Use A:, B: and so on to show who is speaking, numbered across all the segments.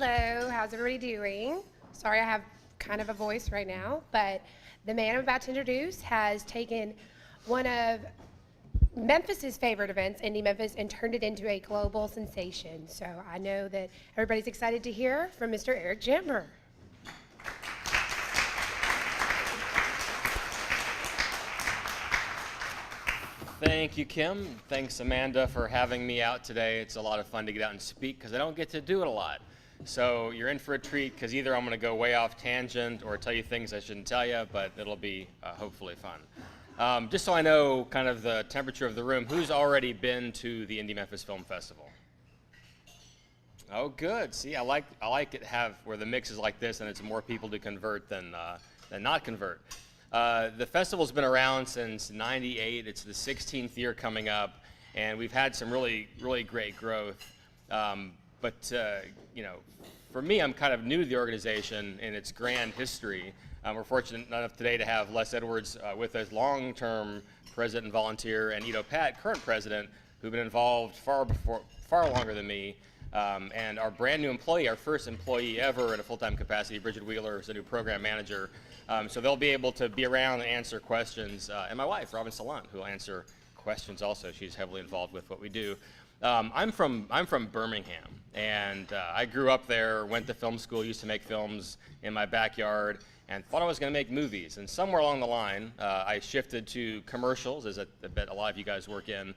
A: Hello, how's everybody doing? Sorry I have kind of a voice right now, but the man I'm about to introduce has taken one of Memphis's favorite events, Indie Memphis, and turned it into a global sensation. So I know that everybody's excited to hear from Mr. Eric Jamber.
B: Thank you, Kim. Thanks, Amanda, for having me out today. It's a lot of fun to get out and speak because I don't get to do it a lot. So you're in for a treat because either I'm going to go way off tangent or tell you things I shouldn't tell you, but it'll be hopefully fun. Just so I know kind of the temperature of the room, who's already been to the Indie Memphis Film Festival? Oh, good. See, I like it where the mix is like this and it's more people to convert than not convert. The festival's been around since '98. It's the 16th year coming up, and we've had some really great growth. But for me, I'm kind of new to the organization in its grand history. We're fortunate enough today to have Les Edwards with us, long-term president and volunteer, and Ido Pat, current president, who've been involved far longer than me. And our brand new employee, our first employee ever in a full-time capacity, Bridget Wheeler, is a new program manager. So they'll be able to be around and answer questions. And my wife, Robin Salant, who will answer questions also. She's heavily involved with what we do. I'm from Birmingham, and I grew up there, went to film school, used to make films in my backyard, and thought I was going to make movies. And somewhere along the line, I shifted to commercials, as I bet a lot of you guys work in,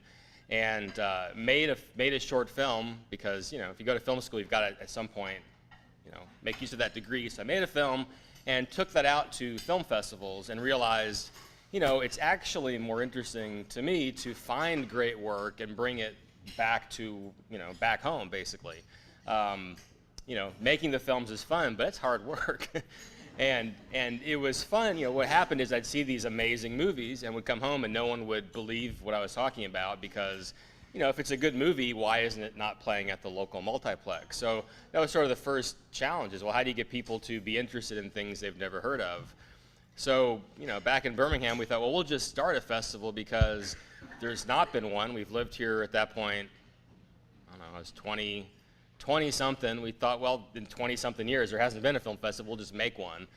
B: and made a short film because if you go to film school, you've got to at some point make use of that degree. So I made a film and took that out to film festivals and realized it's actually more interesting to me to find great work and bring it back to back home, basically. Making the films is fun, but it's hard work. and it was fun. What happened is I'd see these amazing movies and would come home and no one would believe what I was talking about because if it's a good movie, why isn't it not playing at the local multiplex? So that was sort of the first challenge is, well, how do you get people to be interested in things they've never heard of? So, back in Birmingham, we thought, well, we'll just start a festival because there's not been one. We've lived here at that point, I don't know, I was 20-something. We thought, well, in 20-something years, there hasn't been a film festival, we'll just make one.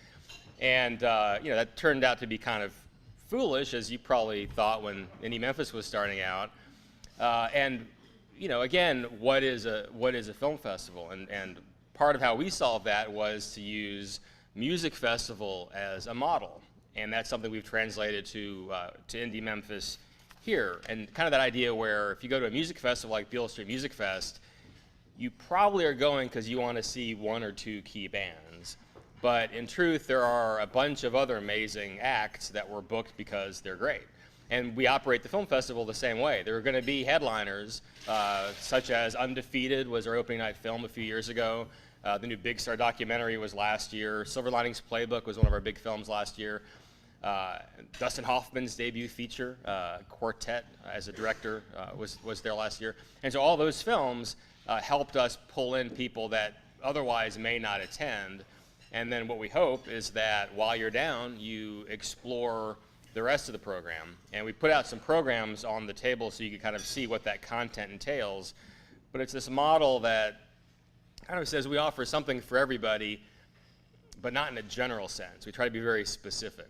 B: And, that turned out to be kind of foolish, as you probably thought when Indie Memphis was starting out. Again, what is a film festival? And part of how we solved that was to use music festival as a model, and that's something we've translated to Indie Memphis here. And kind of that idea where if you go to a music festival like Beale Street Music Fest, you probably are going because you want to see one or two key bands. But in truth, there are a bunch of other amazing acts that were booked because they're great. And we operate the film festival the same way. There are going to be headliners, such as Undefeated was our opening night film a few years ago. The new Big Star documentary was last year. Silver Linings Playbook was one of our big films last year. Dustin Hoffman's debut feature, Quartet, as a director, was there last year. And so all those films helped us pull in people that otherwise may not attend. And then what we hope is that while you're down, you explore the rest of the program. And we put out some programs on the table so you can kind of see what that content entails. But it's this model that kind of says we offer something for everybody, but not in a general sense. We try to be very specific.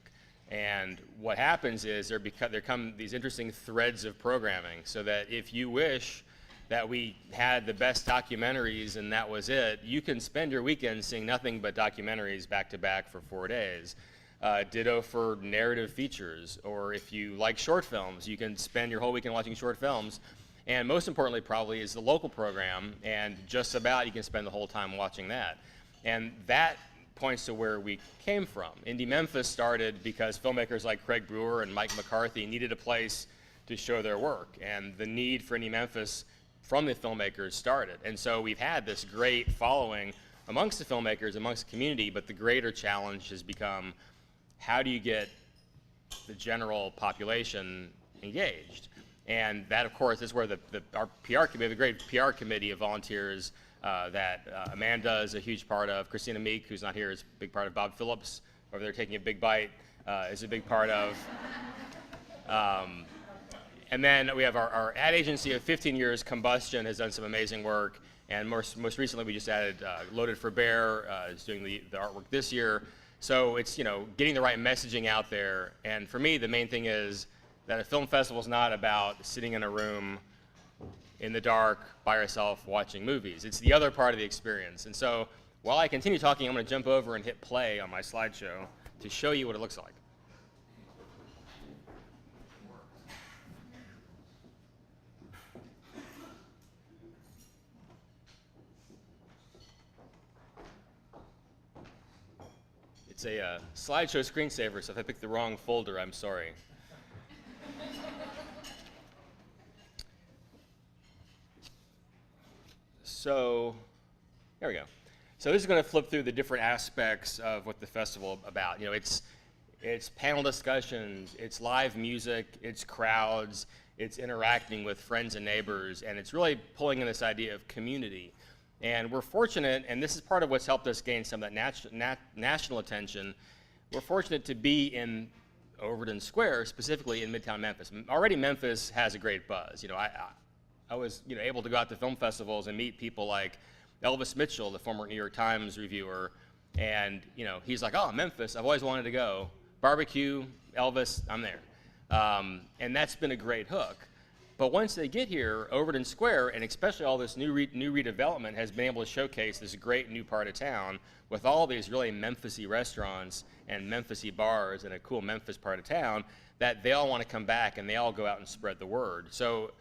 B: And what happens is there come these interesting threads of programming, so that if you wish that we had the best documentaries and that was it, you can spend your weekend seeing nothing but documentaries back to back for 4 days. Ditto for narrative features, or if you like short films, you can spend your whole weekend watching short films. And most importantly probably is the local program, and just about you can spend the whole time watching that. And that points to where we came from. Indie Memphis started because filmmakers like Craig Brewer and Mike McCarthy needed a place to show their work, and the need for Indie Memphis from the filmmakers started. And so we've had this great following amongst the filmmakers, amongst the community, but the greater challenge has become, how do you get the general population engaged? And that, of course, is where our PR committee, the great PR committee of volunteers that Amanda is a huge part of, Christina Meek, who's not here, is a big part of, Bob Phillips over there taking a big bite is a big part of. And then we have our ad agency of 15 years, Combustion, has done some amazing work. And most recently, we just added Loaded for Bear is doing the artwork this year. So it's, getting the right messaging out there. And for me, the main thing is that a film festival is not about sitting in a room in the dark by yourself watching movies. It's the other part of the experience. And so while I continue talking, I'm going to jump over and hit play on my slideshow to show you what it looks like. It's a slideshow screensaver, so if I picked the wrong folder, I'm sorry. So, there we go. So this is going to flip through the different aspects of what the festival is about. It's panel discussions, it's live music, it's crowds, it's interacting with friends and neighbors, and it's really pulling in this idea of community. And we're fortunate, and this is part of what's helped us gain some of that national attention, we're fortunate to be in Overton Square, specifically in Midtown Memphis. Already Memphis has a great buzz. I was able to go out to film festivals and meet people like Elvis Mitchell, the former New York Times reviewer, and he's like, oh, Memphis, I've always wanted to go. Barbecue, Elvis, I'm there. And that's been a great hook. But once they get here, Overton Square, and especially all this new redevelopment, has been able to showcase this great new part of town with all these really Memphis-y restaurants and Memphis-y bars and a cool Memphis part of town that they all want to come back and they all go out and spread the word. So,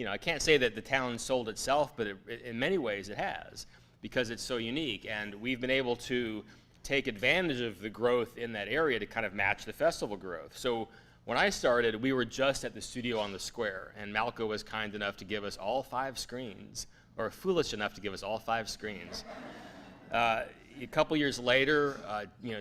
B: I can't say that the town sold itself, but in many ways it has, because it's so unique. And we've been able to take advantage of the growth in that area to kind of match the festival growth. So when I started, we were just at the studio on the square, and Malco was kind enough to give us all 5 screens, or foolish enough to give us all 5 screens. A couple years later,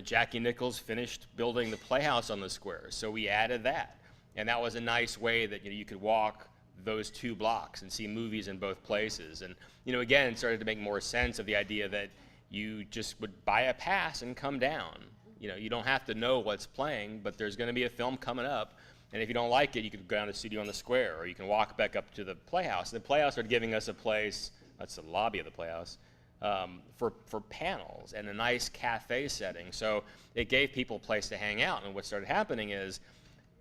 B: Jackie Nichols finished building the Playhouse on the square, so we added that. And that was a nice way that you could walk those 2 blocks and see movies in both places. And again, it started to make more sense of the idea that you just would buy a pass and come down. You don't have to know what's playing, but there's going to be a film coming up, and if you don't like it, you could go down to the studio on the square, or you can walk back up to the Playhouse. The Playhouse started giving us a place, that's the lobby of the Playhouse, for panels and a nice cafe setting. So it gave people a place to hang out, and what started happening is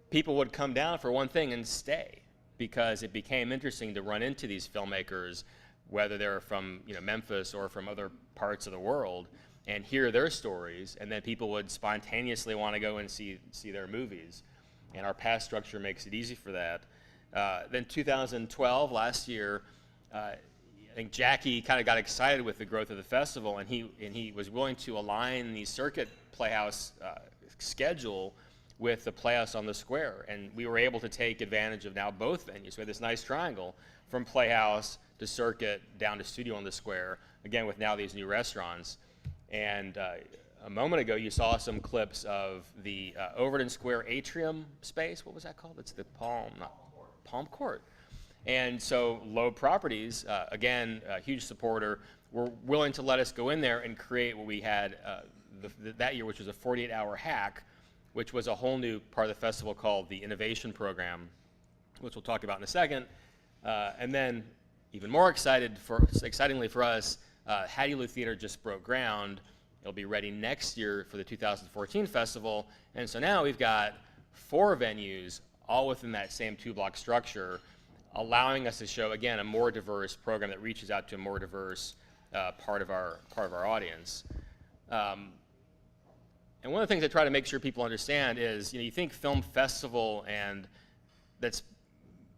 B: people would come down for one thing and stay, because it became interesting to run into these filmmakers, whether they're from Memphis or from other parts of the world, and hear their stories, and then people would spontaneously want to go and see their movies. And our pass structure makes it easy for that. Then 2012, last year, I think Jackie kind of got excited with the growth of the festival, and he was willing to align the Circuit Playhouse schedule with the Playhouse on the square. And we were able to take advantage of now both venues. We had this nice triangle from Playhouse to Circuit down to Studio on the square, again with now these new restaurants. And a moment ago, you saw some clips of the Overton Square atrium space. What was that called? It's the Palm Court. And so Loeb Properties, again, a huge supporter, were willing to let us go in there and create what we had that year, which was a 48-hour hack, which was a whole new part of the festival called the Innovation Program, which we'll talk about in a second. And then, even more excitingly for us, Hattie Lou Theater just broke ground. It'll be ready next year for the 2014 festival. And so now we've got 4 venues, all within that same 2-block structure, allowing us to show, again, a more diverse program that reaches out to a more diverse part of our audience. And one of the things I try to make sure people understand is, you think film festival, and that's,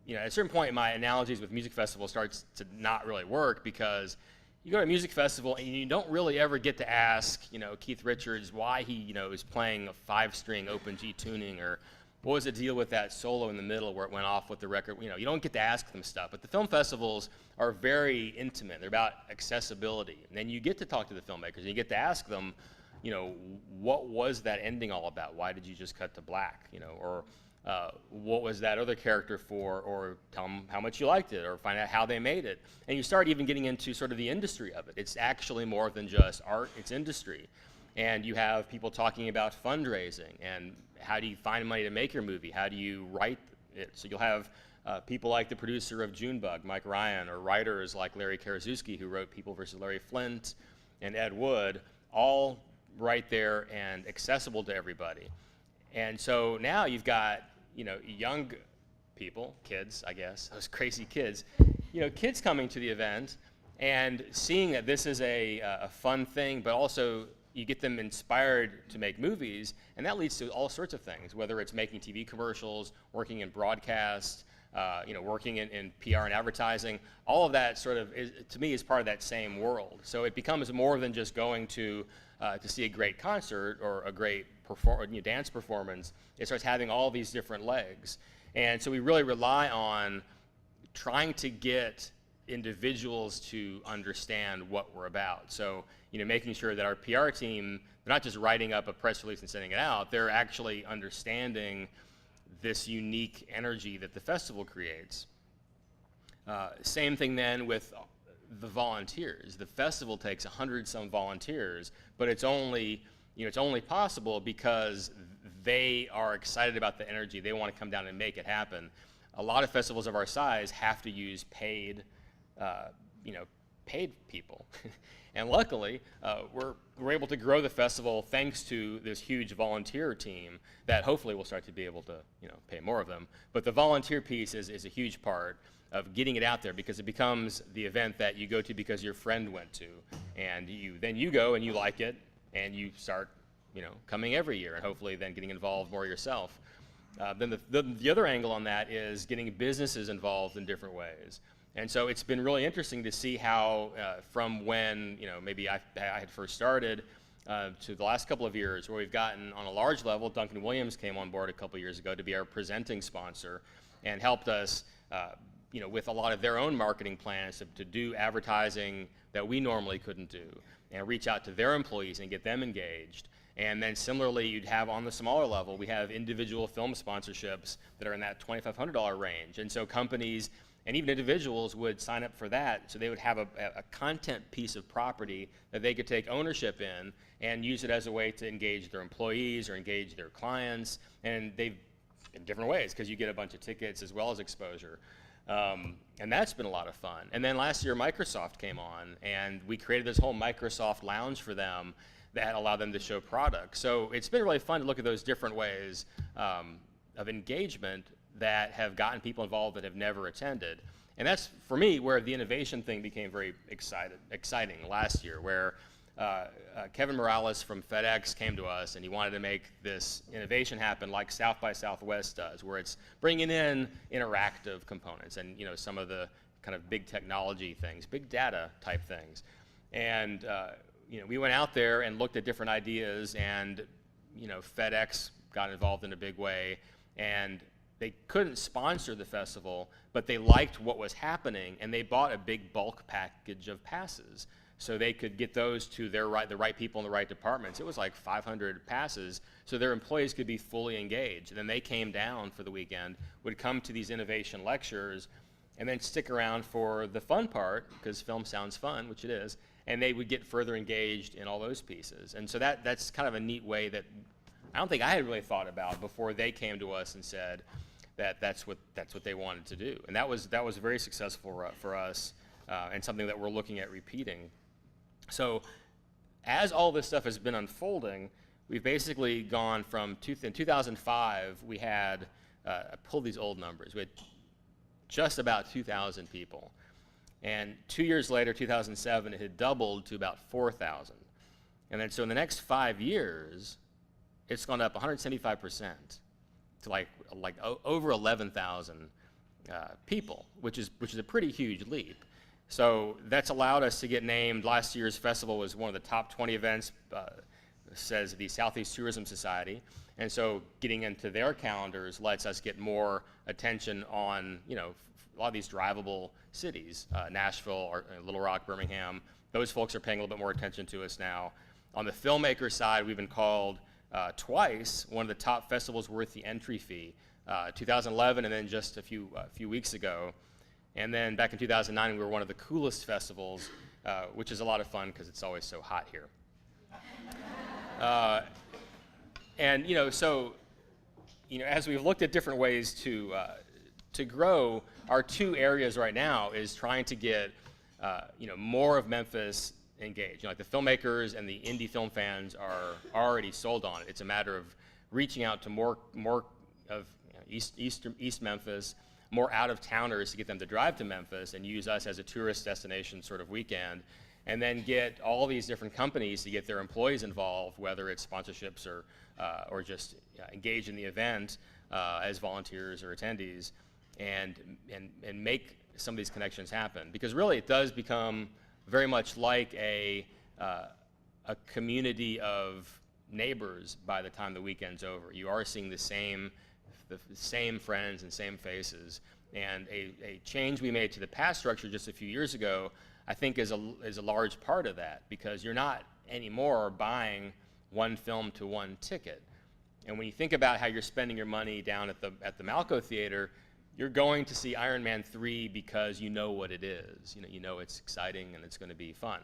B: at a certain point, my analogies with music festival starts to not really work, because you go to a music festival and you don't really ever get to ask, Keith Richards why he, is playing a 5-string open G tuning, or what was the deal with that solo in the middle where it went off with the record. You don't get to ask them stuff. But the film festivals are very intimate. They're about accessibility. And then you get to talk to the filmmakers and you get to ask them, what was that ending all about? Why did you just cut to black? Or what was that other character for, or tell them how much you liked it, or find out how they made it. And you start even getting into sort of the industry of it. It's actually more than just art, it's industry. And you have people talking about fundraising, and how do you find money to make your movie? How do you write it? So you'll have People like the producer of Junebug, Mike Ryan, or writers like Larry Karaszewski, who wrote People vs. Larry Flint, and Ed Wood, all right there and accessible to everybody. And so now you've got, young people, kids, I guess, those crazy kids, kids coming to the event and seeing that this is a fun thing, but also you get them inspired to make movies, and that leads to all sorts of things, whether it's making TV commercials, working in broadcast, working in PR and advertising. All of that sort of, to me, is part of that same world. So it becomes more than just going to see a great concert or a great dance performance. It starts having all these different legs. And so we really rely on trying to get individuals to understand what we're about. So, making sure that our PR team, they're not just writing up a press release and sending it out, they're actually understanding this unique energy that the festival creates. Same thing then with the volunteers. The festival takes 100-some volunteers, but it's only possible because they are excited about the energy. They want to come down and make it happen. A lot of festivals of our size have to use paid people. And luckily, we're able to grow the festival thanks to this huge volunteer team that hopefully we'll start to be able to, pay more of them. But the volunteer piece is a huge part of getting it out there, because it becomes the event that you go to because your friend went to, and then you go and you like it, and you start, coming every year, and hopefully then getting involved more yourself. Then the other angle on that is getting businesses involved in different ways. And so it's been really interesting to see how from when maybe I had first started to the last couple of years, where we've gotten on a large level. Duncan Williams came on board a couple years ago to be our presenting sponsor and helped us with a lot of their own marketing plans to do advertising that we normally couldn't do, and reach out to their employees and get them engaged. And then similarly, you'd have on the smaller level, we have individual film sponsorships that are in that $2,500 range. And so companies and even individuals would sign up for that, so they would have a content piece of property that they could take ownership in and use it as a way to engage their employees or engage their clients, and in different ways, because you get a bunch of tickets as well as exposure. And that's been a lot of fun. And then last year, Microsoft came on, and we created this whole Microsoft lounge for them that allowed them to show products. So it's been really fun to look at those different ways of engagement that have gotten people involved that have never attended. And that's, for me, where the innovation thing became very exciting last year, where Kevin Morales from FedEx came to us, and he wanted to make this innovation happen like South by Southwest does, where it's bringing in interactive components and some of the kind of big technology things, big data type things. And we went out there and looked at different ideas, and FedEx got involved in a big way, and they couldn't sponsor the festival, but they liked what was happening, and they bought a big bulk package of passes so they could get those to the right people in the right departments. It was like 500 passes, so their employees could be fully engaged. And then they came down for the weekend, would come to these innovation lectures, and then stick around for the fun part, because film sounds fun, which it is, and they would get further engaged in all those pieces. And so that's kind of a neat way that I don't think I had really thought about before they came to us and said that that's what they wanted to do. And that was very successful for us, and something that we're looking at repeating. So as all this stuff has been unfolding, we've basically gone from, in 2005, we had, I pulled these old numbers, we had just about 2,000 people. And 2 years later, 2007, it had doubled to about 4,000. And then so in the next 5 years, it's gone up 175% to like over 11,000 people, which is a pretty huge leap. So that's allowed us to get named. Last year's festival was one of the top 20 events, says the Southeast Tourism Society. And so getting into their calendars lets us get more attention on, a lot of these drivable cities, Nashville or Little Rock, Birmingham. Those folks are paying a little bit more attention to us now. On the filmmaker side, we've been called twice one of the top festivals worth the entry fee, 2011 and then just a few weeks ago. And then back in 2009, we were one of the coolest festivals, which is a lot of fun because it's always so hot here. And so as we've looked at different ways to to grow, our two areas right now is trying to get more of Memphis engaged. Like the filmmakers and the indie film fans are already sold on it. It's a matter of reaching out to more of East Memphis, more out-of-towners to get them to drive to Memphis and use us as a tourist destination sort of weekend, and then get all these different companies to get their employees involved, whether it's sponsorships or just engage in the event as volunteers or attendees, and make some of these connections happen. Because really it does become very much like a community of neighbors by the time the weekend's over. You are seeing the same friends and same faces. And a change we made to the pass structure just a few years ago, I think is a large part of that, because you're not anymore buying one film to one ticket. And when you think about how you're spending your money down at the Malco Theater, you're going to see Iron Man 3 because you know what it is. You know it's exciting and it's going to be fun.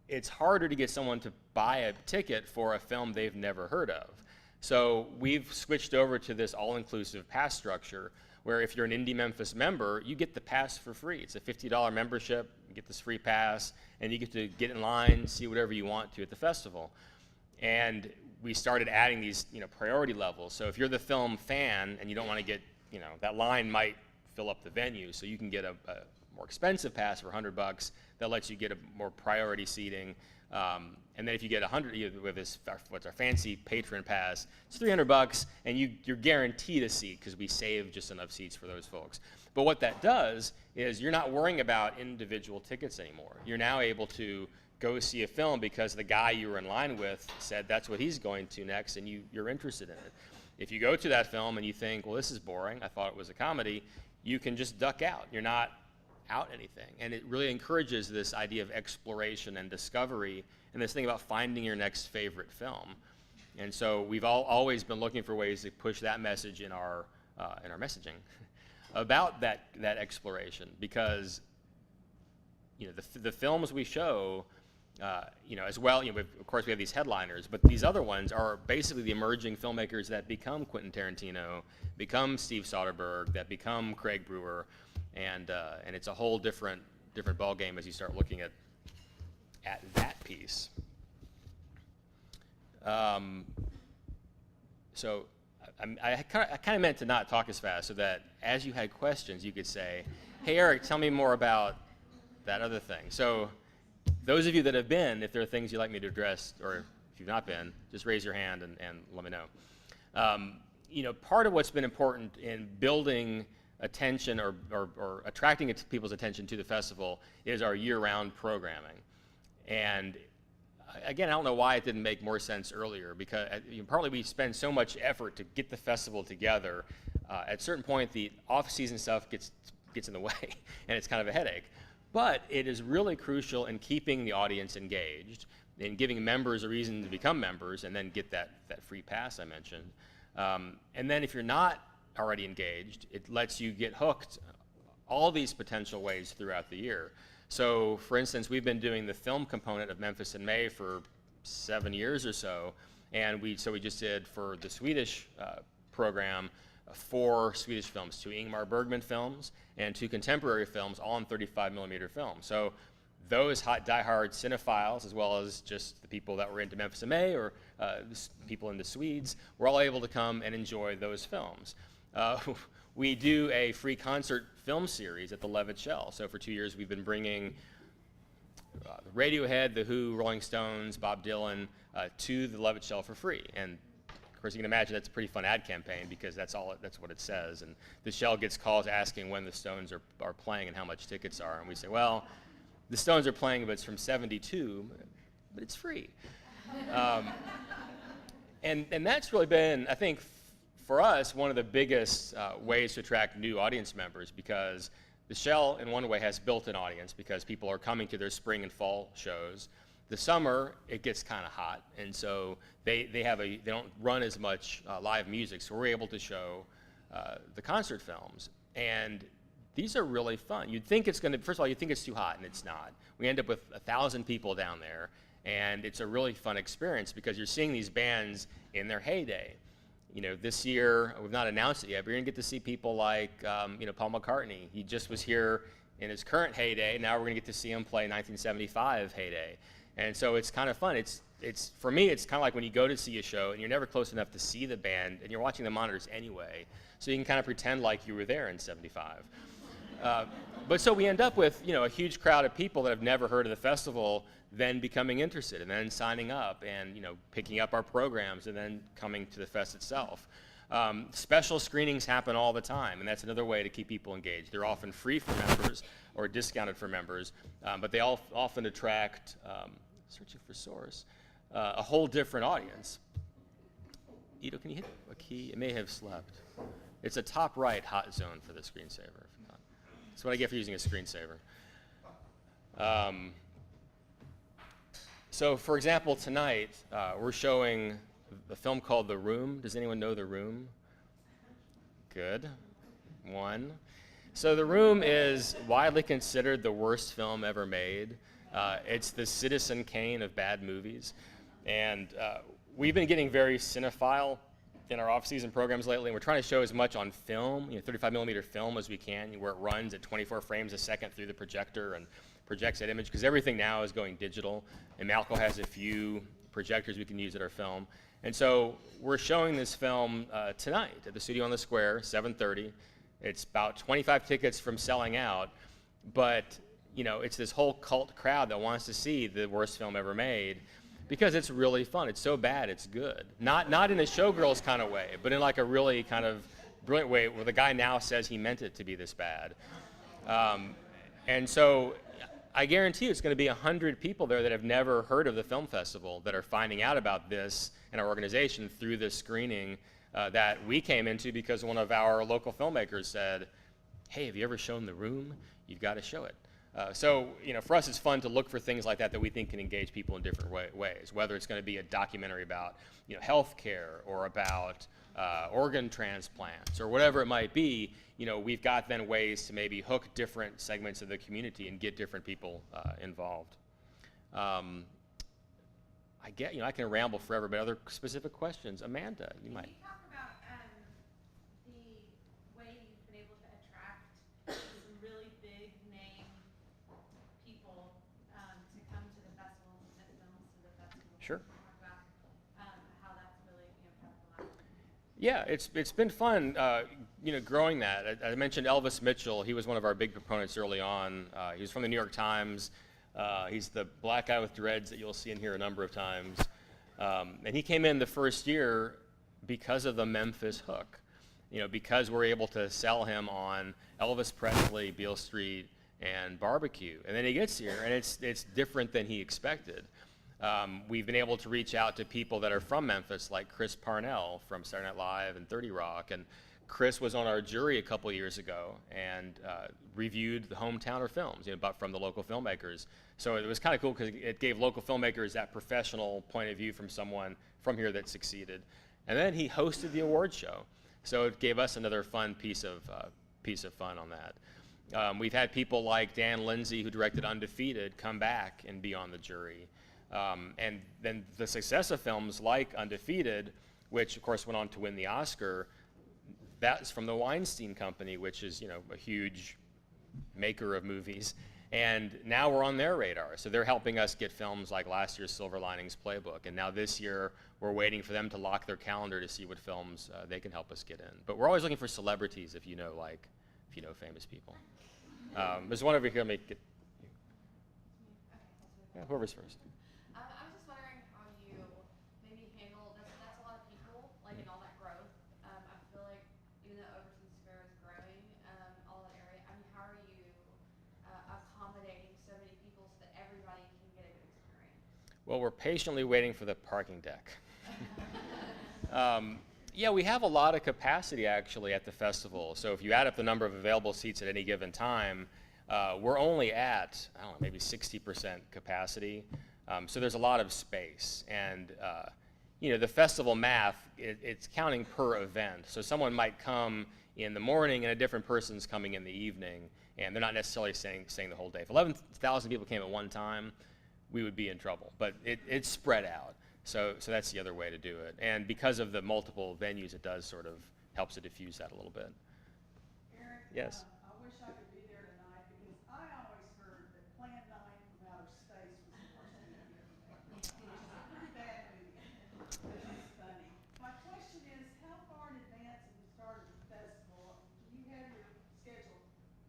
B: It's harder to get someone to buy a ticket for a film they've never heard of. So we've switched over to this all-inclusive pass structure, where if you're an Indie Memphis member, you get the pass for free. It's a $50 membership, you get this free pass, and you get to get in line, see whatever you want to at the festival. And we started adding these priority levels. So if you're the film fan and you don't want to get, that line might fill up the venue, so you can get a more expensive pass for $100 that lets you get a more priority seating. And then if you get 100 with this, what's our fancy patron pass, it's $300, and you're guaranteed a seat because we save just enough seats for those folks. But what that does is you're not worrying about individual tickets anymore. You're now able to go see a film because the guy you were in line with said that's what he's going to next, and you're interested in it. If you go to that film and you think, well, this is boring, I thought it was a comedy, you can just duck out. You're not out anything. And it really encourages this idea of exploration and discovery, and this thing about finding your next favorite film. And so we've always been looking for ways to push that message in our messaging about that exploration, because the films we show, as well, of course we have these headliners, but these other ones are basically the emerging filmmakers that become Quentin Tarantino, become Steve Soderbergh, that become Craig Brewer, and it's a whole different ballgame as you start looking at that piece. So I kind of meant to not talk as fast, so that as you had questions, you could say, "Hey, Eric, tell me more about that other thing." So those of you that have been, if there are things you'd like me to address, or if you've not been, just raise your hand and let me know. Part of what's been important in building attention or attracting people's attention to the festival is our year-round programming. And again, I don't know why it didn't make more sense earlier, because partly we spend so much effort to get the festival together. At a certain point, the off-season stuff gets in the way, and it's kind of a headache. But it is really crucial in keeping the audience engaged, in giving members a reason to become members, and then get that free pass I mentioned. And then if you're not already engaged, it lets you get hooked all these potential ways throughout the year. So for instance, we've been doing the film component of Memphis in May for 7 years or so, and we just did for the Swedish program 4 Swedish films, 2 Ingmar Bergman films and 2 contemporary films, all in 35mm film. So those diehard cinephiles, as well as just the people that were into Memphis in May or people into Swedes, were all able to come and enjoy those films. We do a free concert film series at the Levitt Shell. So for 2 years, we've been bringing Radiohead, The Who, Rolling Stones, Bob Dylan to the Levitt Shell for free. And of course, you can imagine that's a pretty fun ad campaign, because that's what it says. And the Shell gets calls asking when the Stones are playing and how much tickets are. And we say, well, the Stones are playing, but it's from '72, but it's free. And that's really been, I think, for us, one of the biggest ways to attract new audience members, because the Shell, in one way, has built an audience because people are coming to their spring and fall shows. The summer, it gets kind of hot, and so they don't run as much live music, so we're able to show the concert films. And these are really fun. You'd think it's going to, first of all, you'd think it's too hot, and it's not. We end up with 1,000 people down there, and it's a really fun experience because you're seeing these bands in their heyday. This year, we've not announced it yet, but you're going to get to see people like, Paul McCartney. He just was here in his current heyday. Now we're going to get to see him play 1975 heyday. And so it's kind of fun. For me, it's kind of like when you go to see a show and you're never close enough to see the band and you're watching the monitors anyway. So you can kind of pretend like you were there in 75. But so we end up with, a huge crowd of people that have never heard of the festival then becoming interested and then signing up and, picking up our programs and then coming to the fest itself. Special screenings happen all the time, and that's another way to keep people engaged. They're often free for members or discounted for members, but they often attract, searching for source, a whole different audience. Ito, can you hit a key? It may have slept. It's a top right hot zone for the screensaver. That's what I get for using a screensaver. So, for example, tonight we're showing a film called The Room. Does anyone know The Room? Good. One. So The Room is widely considered the worst film ever made. It's the Citizen Kane of bad movies. And we've been getting very cinephile in our off-season programs lately, and we're trying to show as much on film, 35 millimeter film as we can, where it runs at 24 frames a second through the projector and projects that image, because everything now is going digital, and Malco has a few projectors we can use at our film. And so we're showing this film tonight at the Studio on the Square, 7:30. It's about 25 tickets from selling out, but it's this whole cult crowd that wants to see the worst film ever made, because it's really fun. It's so bad, it's good. Not in a Showgirls kind of way, but in like a really kind of brilliant way where the guy now says he meant it to be this bad. And so I guarantee you it's going to be 100 people there that have never heard of the film festival that are finding out about this in our organization through this screening that we came into because one of our local filmmakers said, hey, have you ever shown The Room? You've got to show it. So, for us, it's fun to look for things like that we think can engage people in different ways, whether it's going to be a documentary about, healthcare or about organ transplants or whatever it might be. We've got then ways to maybe hook different segments of the community and get different people involved. I can ramble forever, but other specific questions? Amanda, you might.
C: Can you talk about the way you've been able to attract some really big name people to come to the festival and submit films to the festival?
B: Sure.
C: Talk about how that's really kind of come out.
B: Yeah, it's been fun, growing that. I mentioned Elvis Mitchell. He was one of our big proponents early on. He was from the New York Times. He's the black guy with dreads that you'll see in here a number of times. And he came in the first year because of the Memphis hook, because we're able to sell him on Elvis Presley, Beale Street, and barbecue. And then he gets here, and it's different than he expected. We've been able to reach out to people that are from Memphis, like Chris Parnell from Saturday Night Live and 30 Rock. And Chris was on our jury a couple years ago and reviewed the hometowner films, but from the local filmmakers. So it was kind of cool because it gave local filmmakers that professional point of view from someone from here that succeeded. And then he hosted the award show, so it gave us another fun piece of fun on that. We've had people like Dan Lindsay, who directed Undefeated, come back and be on the jury. And then the success of films like Undefeated, which of course went on to win the Oscar, that's from the Weinstein Company, which is a huge maker of movies. And now we're on their radar. So they're helping us get films like last year's Silver Linings Playbook. And now this year, we're waiting for them to lock their calendar to see what films they can help us get in. But we're always looking for celebrities if you know famous people. There's one over here. Whoever's first.
C: I was just wondering how you maybe handle that's a lot of people, like in all that growth. I feel like even though Overton Square is growing, all that area. I mean, how are you accommodating so many people so that everybody can get a good experience?
B: Well, we're patiently waiting for the parking deck. Yeah, we have a lot of capacity actually at the festival. So if you add up the number of available seats at any given time, we're only at, maybe 60% capacity. So there's a lot of space. And, the festival math, it's counting per event. So someone might come in the morning and a different person's coming in the evening, and they're not necessarily staying the whole day. If 11,000 people came at one time, we would be in trouble. But it's spread out. So that's the other way to do it. And because of the multiple venues, it does sort of helps to diffuse that a little bit.
D: Eric,
B: Yes.
D: I wish I could be there tonight because I always heard that Plan 9 from Outer Space was the worst movie ever made, which is a pretty bad movie, but it's funny. My question is, how far in advance of the start of the festival do you have your schedule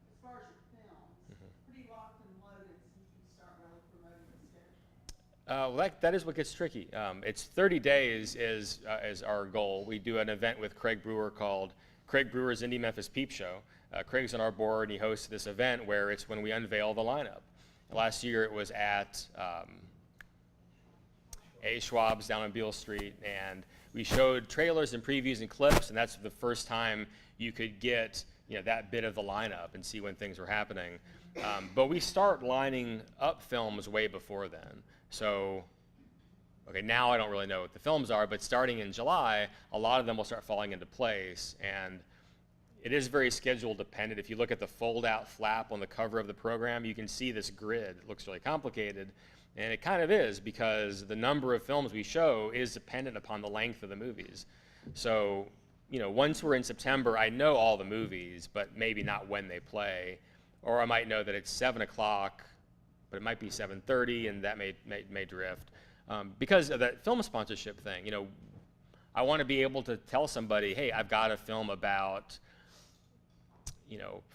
D: as far as your films pretty locked and loaded so you can start really promoting the schedule?
B: Well, that is what gets tricky. It's 30 days is our goal. We do an event with Craig Brewer called Craig Brewer's Indie Memphis Peep Show. Craig's on our board, and he hosts this event where it's when we unveil the lineup. Last year it was at A. Schwab's down on Beale Street, and we showed trailers and previews and clips, and that's the first time you could get that bit of the lineup and see when things were happening. But we start lining up films way before then. So, okay, now I don't really know what the films are, but starting in July, a lot of them will start falling into place, and it is very schedule dependent. If you look at the fold-out flap on the cover of the program, you can see this grid. It looks really complicated, and it kind of is because the number of films we show is dependent upon the length of the movies. So, once we're in September, I know all the movies, but maybe not when they play, or I might know that it's 7 o'clock, but it might be 7:30, and that may drift. Because of that film sponsorship thing, I want to be able to tell somebody, hey, I've got a film about,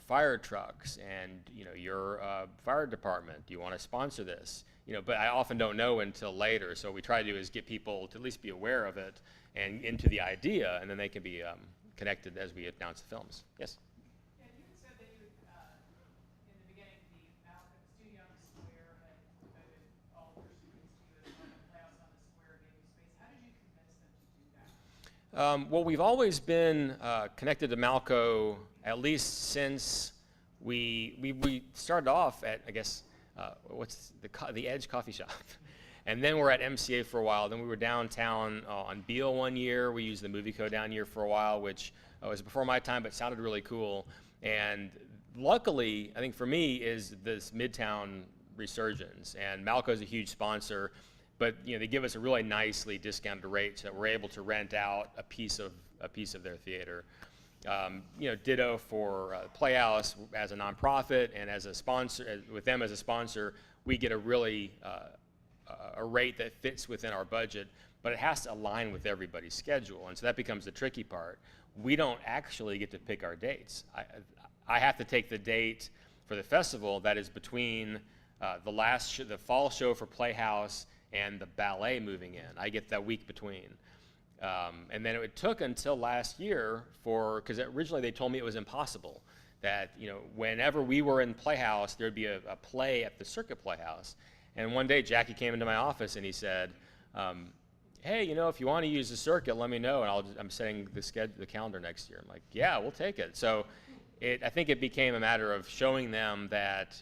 B: fire trucks, and, your fire department, do you want to sponsor this? But I often don't know until later, so what we try to do is get people to at least be aware of it and into the idea, and then they can be connected as we announce the films. Yes?
D: Yeah, you had said that you, in the beginning, the studio on the square had devoted all of their students to you as one of the playhouse on the square gave you space. How did you convince them to do that?
B: Well, we've always been connected to Malco at least since we started off at, I guess, what's the Edge Coffee Shop. And then we're at MCA for a while. Then we were downtown on Beale one year. We used the Movie Co. down here for a while, which was before my time, but sounded really cool. And luckily, I think for me, is this Midtown resurgence. And Malco's a huge sponsor, but they give us a really nicely discounted rate so that we're able to rent out a piece of their theater. Ditto for Playhouse as a nonprofit, and as a sponsor, with them as a sponsor, we get a really a rate that fits within our budget, but it has to align with everybody's schedule, and so that becomes the tricky part. We don't actually get to pick our dates. I have to take the date for the festival that is between the fall show for Playhouse and the ballet moving in. I get that week between. And then it took until last year because originally they told me it was impossible, that whenever we were in Playhouse, there'd be a play at the Circuit Playhouse. And one day Jackie came into my office and he said, hey, if you want to use the Circuit, let me know, and I'm setting the calendar next year. I'm like, yeah, we'll take it. So I think it became a matter of showing them that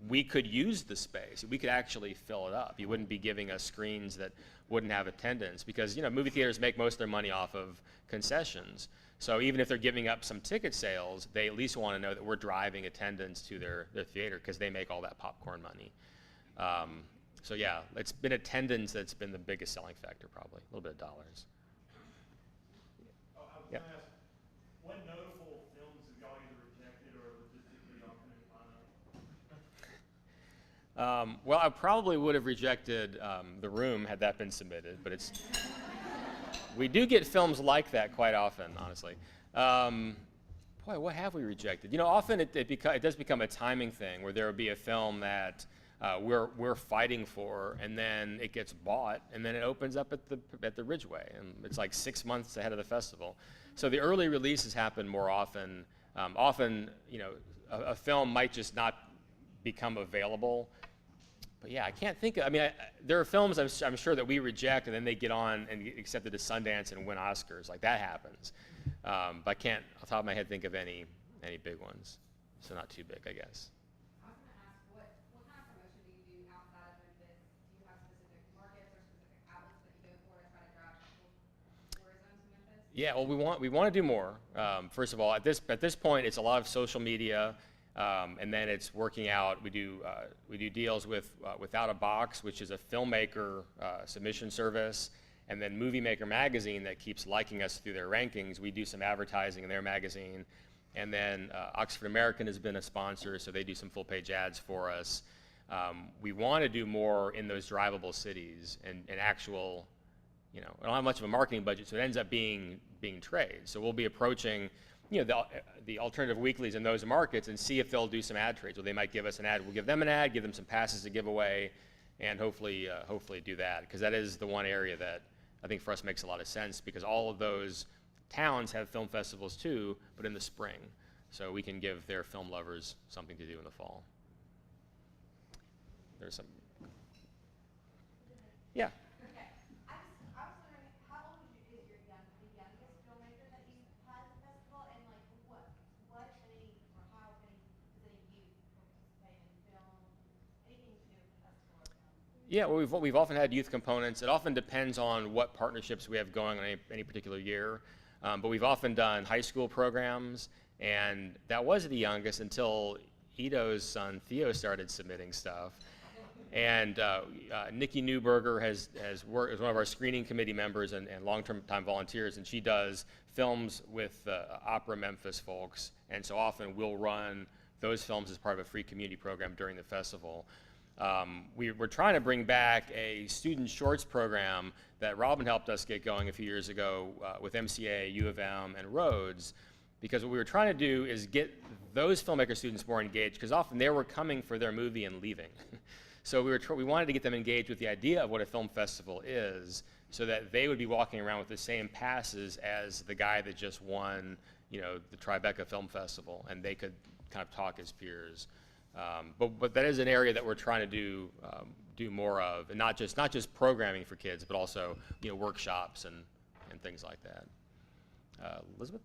B: we could use the space. We could actually fill it up. You wouldn't be giving us screens that wouldn't have attendance, because movie theaters make most of their money off of concessions. So even if they're giving up some ticket sales, they at least want to know that we're driving attendance to their theater, because they make all that popcorn money. So yeah, it's been attendance that's been the biggest selling factor, probably. A little bit of dollars.
E: I was
B: Yeah.
E: going to ask, what notable films have y'all either rejected or logistically y'all couldn't line up?
B: Well, I probably would have rejected The Room had that been submitted, but we do get films like that quite often, honestly. Boy, what have we rejected? Often it does become a timing thing, where there will be a film that we're fighting for, and then it gets bought, and then it opens up at the Ridgeway, and it's like 6 months ahead of the festival. So the early releases happen more often. Often, a film might just not become available. But yeah, I can't think of, there are films I'm sure that we reject, and then they get on and get accepted to Sundance and win Oscars. Like, that happens. But I can't, off the top of my head, think of any big ones. So not too big, I guess.
C: I was gonna ask, what kind of promotion do you do outside of Memphis? Do you have specific markets or specific outlets that you go for to try to drive people tourism to Memphis?
B: Yeah, well, we want to do more. First of all, at this point, it's a lot of social media. And then it's working out. We do deals with Without a Box, which is a filmmaker submission service, and then Movie Maker magazine that keeps liking us through their rankings. We do some advertising in their magazine, and then Oxford American has been a sponsor, so they do some full-page ads for us. We want to do more in those drivable cities and actual. We don't have much of a marketing budget, so it ends up being trade. So we'll be approaching, the alternative weeklies in those markets and see if they'll do some ad trades. Or they might give us an ad. We'll give them an ad, give them some passes to give away, and hopefully do that, because that is the one area that I think for us makes a lot of sense, because all of those towns have film festivals too, but in the spring. So we can give their film lovers something to do in the fall. There's some. Yeah.
C: Okay. I was wondering, how old is the youngest filmmaker that you had at the festival, and like what any or how many does any youth participate in film? Anything to do with the festival or film?
B: Yeah, well, we've often had youth components. It often depends on what partnerships we have going on any particular year. But we've often done high school programs, and that was the youngest until Ito's son Theo started submitting stuff. And Nikki Newberger is one of our screening committee members and long-term time volunteers, and she does films with the Opera Memphis folks, and so often we'll run those films as part of a free community program during the festival. We're trying to bring back a student shorts program that Robin helped us get going a few years ago with MCA, U of M, and Rhodes, because what we were trying to do is get those filmmaker students more engaged, because often they were coming for their movie and leaving. So we wanted to get them engaged with the idea of what a film festival is, so that they would be walking around with the same passes as the guy that just won, the Tribeca Film Festival, and they could kind of talk as peers. But that is an area that we're trying to do more of, and not just programming for kids, but also workshops and things like that. Elizabeth?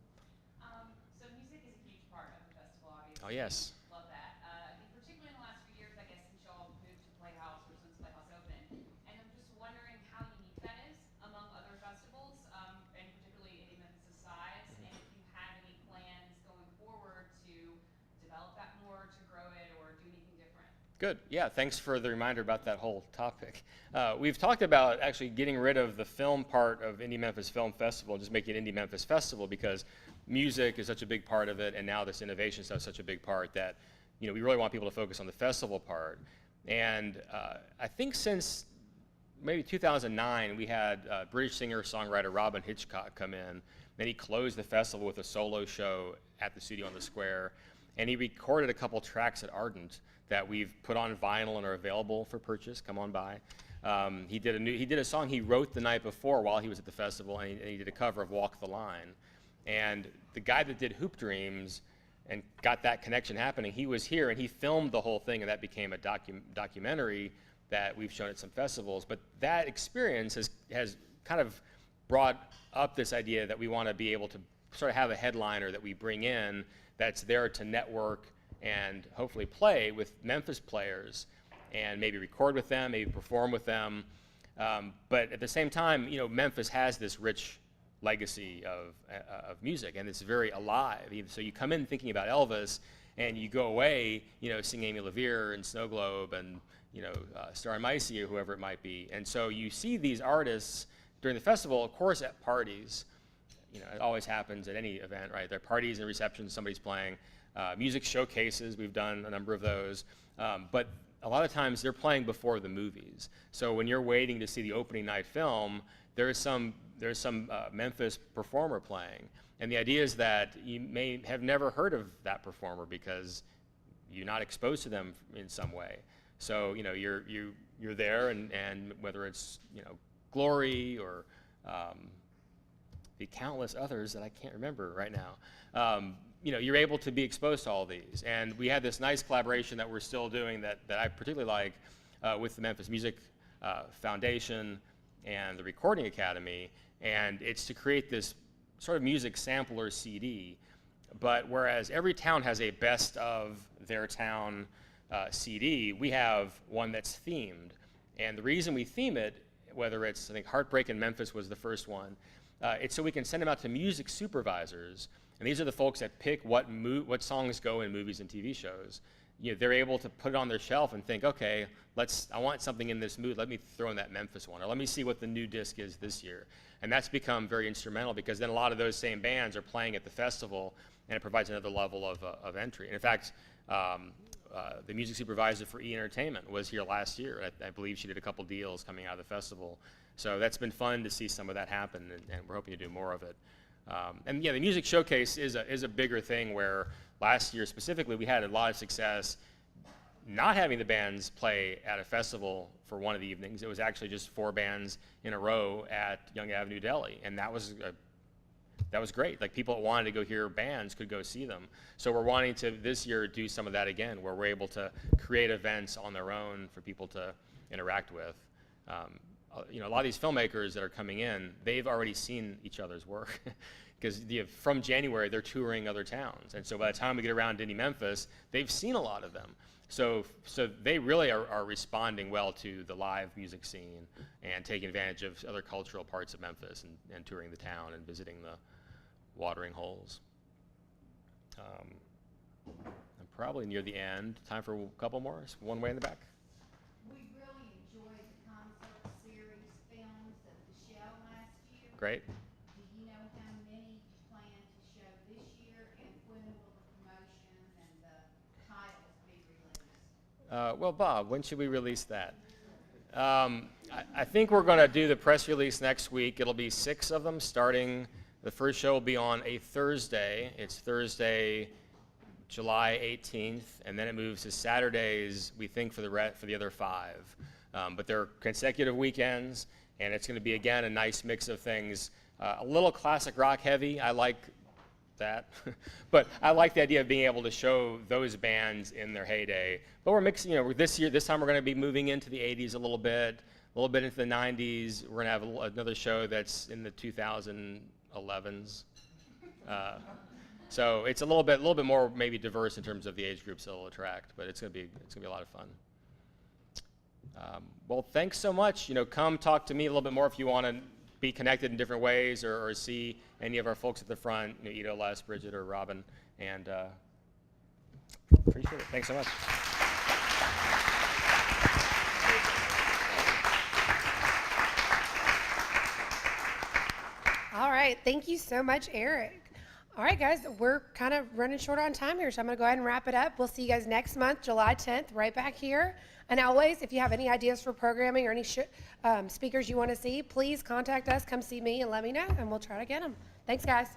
F: So music is a huge part of the festival, obviously.
B: Oh yes.
F: Love that. I think particularly in the last few years, I guess, since y'all moved to Playhouse or since Playhouse opened, and I'm just wondering how unique that is among other festivals, and particularly Indie Memphis' size, and if you have any plans going forward to develop that more, to grow it, or do anything different.
B: Good. Yeah, thanks for the reminder about that whole topic. We've talked about actually getting rid of the film part of Indie Memphis Film Festival and just making it Indie Memphis Festival, because music is such a big part of it, and now this innovation stuff is such a big part that we really want people to focus on the festival part. And I think since maybe 2009, we had British singer-songwriter Robin Hitchcock come in, and he closed the festival with a solo show at the studio on the Square, and he recorded a couple tracks at Ardent that we've put on vinyl and are available for purchase. Come on by. He did a song he wrote the night before while he was at the festival, and he did a cover of Walk the Line. And the guy that did Hoop Dreams and got that connection happening, he was here and he filmed the whole thing, and that became a documentary that we've shown at some festivals. But that experience has kind of brought up this idea that we want to be able to sort of have a headliner that we bring in that's there to network and hopefully play with Memphis players and maybe record with them, maybe perform with them. But at the same time, Memphis has this rich legacy of music, and it's very alive. So you come in thinking about Elvis, and you go away, singing Amy LaVere and Snow Globe and, Star and Micey or whoever it might be. And so you see these artists during the festival, of course, at parties. It always happens at any event, right? There are parties and receptions, somebody's playing. Music showcases, we've done a number of those. But a lot of times they're playing before the movies. So when you're waiting to see the opening night film, there's some Memphis performer playing. And the idea is that you may have never heard of that performer because you're not exposed to them in some way. So you're there, and whether it's Glory or the countless others that I can't remember right now, you're able to be exposed to all these. And we had this nice collaboration that we're still doing that I particularly like with the Memphis Music Foundation and the Recording Academy, and it's to create this sort of music sampler CD. But whereas every town has a best of their town CD, we have one that's themed. And the reason we theme it, whether it's, I think Heartbreak in Memphis was the first one, it's so we can send them out to music supervisors, and these are the folks that pick what songs go in movies and TV shows. They're able to put it on their shelf and think, okay, I want something in this mood. Let me throw in that Memphis one, or let me see what the new disc is this year. And that's become very instrumental because then a lot of those same bands are playing at the festival, and it provides another level of entry. And in fact, the music supervisor for E! Entertainment was here last year. I believe she did a couple deals coming out of the festival. So that's been fun to see some of that happen, and we're hoping to do more of it. And yeah, the music showcase is a bigger thing where last year specifically we had a lot of success not having the bands play at a festival for one of the evenings. It was actually just 4 bands in a row at Young Avenue Deli, and that was great. Like, people that wanted to go hear bands could go see them. So we're wanting to this year do some of that again, where we're able to create events on their own for people to interact with. A lot of these filmmakers that are coming in, they've already seen each other's work because from January they're touring other towns, and so by the time we get around to Indie Memphis, they've seen a lot of them. So they really are responding well to the live music scene and taking advantage of other cultural parts of Memphis and touring the town and visiting the watering holes. I'm probably near the end. Time for a couple more. One way in the back.
G: We really enjoyed the concert series films at the show last year.
B: Great.
G: Do you know how many you plan to show this year, and when will the promotion and the titles be released?
B: Well, Bob, when should we release that? I think we're going to do the press release next week. It'll be 6 of them starting. The first show will be on a Thursday. It's Thursday, July 18th, and then it moves to Saturdays, we think, for the other 5. But they're consecutive weekends, and it's going to be, again, a nice mix of things. A little classic rock heavy. I like that. But I like the idea of being able to show those bands in their heyday. But we're mixing, this time we're going to be moving into the 80s a little bit into the 90s. We're going to have another show that's in the 2011s. So it's a little bit more maybe diverse in terms of the age groups it'll attract, but it's gonna be a lot of fun. Well, thanks so much. Come talk to me a little bit more if you want to be connected in different ways, or see any of our folks at the front, Ito, Les, Bridget, or Robin, and appreciate it. Thanks so much.
A: All right, thank you so much, Eric. All right, guys, we're kind of running short on time here, so I'm going to go ahead and wrap it up. We'll see you guys next month, July 10th, right back here. And always, if you have any ideas for programming or any speakers you want to see, please contact us, come see me, and let me know, and we'll try to get them. Thanks, guys.